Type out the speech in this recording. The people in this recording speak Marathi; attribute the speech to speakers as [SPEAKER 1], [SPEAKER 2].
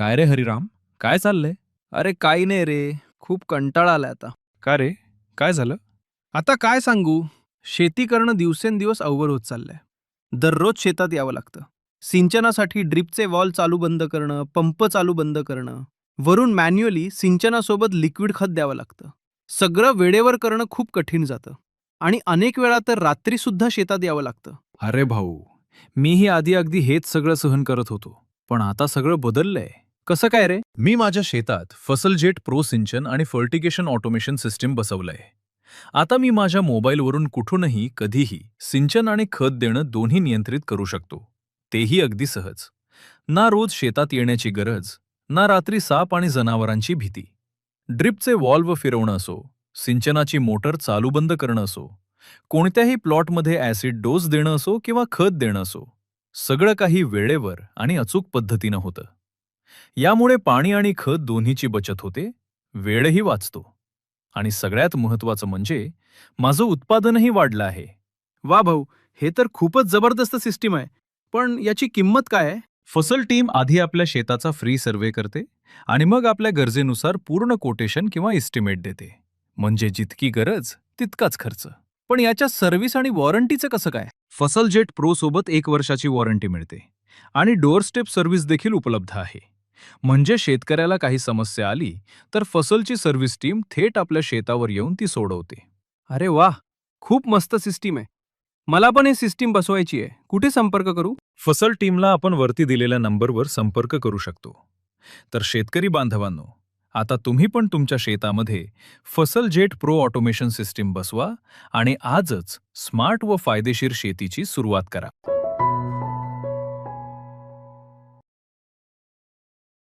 [SPEAKER 1] काय रे हरिराम, काय चाललंय?
[SPEAKER 2] अरे काही नाही रे, खूप कंटाळा आलाय आता.
[SPEAKER 1] का रे, काय झालं?
[SPEAKER 2] आता काय सांगू, शेती करणं दिवसेंदिवस अवघड होत चाललंय. दररोज शेतात यावं लागतं. सिंचनासाठी ड्रिपचे वॉल चालू बंद करणं, पंप चालू बंद करणं, वरून मॅन्युअली सिंचनासोबत लिक्विड खत द्यावं लागतं. सगळं वेळेवर करणं खूप कठीण जातं. आणि अनेक वेळा तर रात्री सुद्धा शेतात यावं लागतं.
[SPEAKER 1] अरे भाऊ, मीही आधी अगदी हेच सगळं सहन करत होतो. पण आता सगळं बदललंय.
[SPEAKER 2] कसं काय रे?
[SPEAKER 1] मी माझ्या शेतात फसलजेट प्रो सिंचन आणि फर्टिगेशन ऑटोमेशन सिस्टीम बसवलंय. आता मी माझ्या मोबाईलवरून कुठूनही कधीही सिंचन आणि खत देणं दोन्ही नियंत्रित करू शकतो. तेही अगदी सहज. ना रोज शेतात येण्याची गरज, ना रात्री साप आणि जनावरांची भीती. ड्रिपचे व्हॉल्व्ह फिरवणं असो, सिंचनाची मोटर चालू बंद करणं असो, कोणत्याही प्लॉटमध्ये ॲसिड डोस देणं असो किंवा खत देणं असो, सगळं काही वेळेवर आणि अचूक पद्धतीनं होतं. यामुळे पाणी आणि खत दोन्हीची बचत होते, वेळही वाचतो आणि सगळ्यात महत्त्वाचं म्हणजे माझं उत्पादनही वाढलं आहे.
[SPEAKER 2] वा भाऊ, हे तर खूपच जबरदस्त सिस्टीम आहे. पण याची किंमत काय आहे?
[SPEAKER 1] फसल टीम आधी आपल्या शेताचा फ्री सर्व्हे करते आणि मग आपल्या गरजेनुसार पूर्ण कोटेशन किंवा इस्टिमेट देते. म्हणजे जितकी गरज तितकाच खर्च. पण याच्या सर्व्हिस आणि वॉरंटीचं कसं काय? फसल जेट प्रो सोबत 1 वर्षाची वॉरंटी मिळते आणि डोअर स्टेप सर्व्हिस देखील उपलब्ध आहे. म्हणजे शेतकऱ्याला काही समस्या आली तर फसलची सर्व्हिस टीम थेट आपल्या शेतावर येऊन ती सोडवते.
[SPEAKER 2] अरे वाह! खूप मस्त सिस्टीम आहे. मला पण ही सिस्टीम बसवायची आहे. कुठे संपर्क करू?
[SPEAKER 1] फसल टीमला आपण वरती दिलेल्या नंबरवर संपर्क करू शकतो. तर शेतकरी बांधवांनो, आता तुम्ही पण तुमच्या शेतामध्ये फसल जेट प्रो ऑटोमेशन सिस्टीम बसवा आणि आजच स्मार्ट व फायदेशीर शेतीची सुरुवात करा.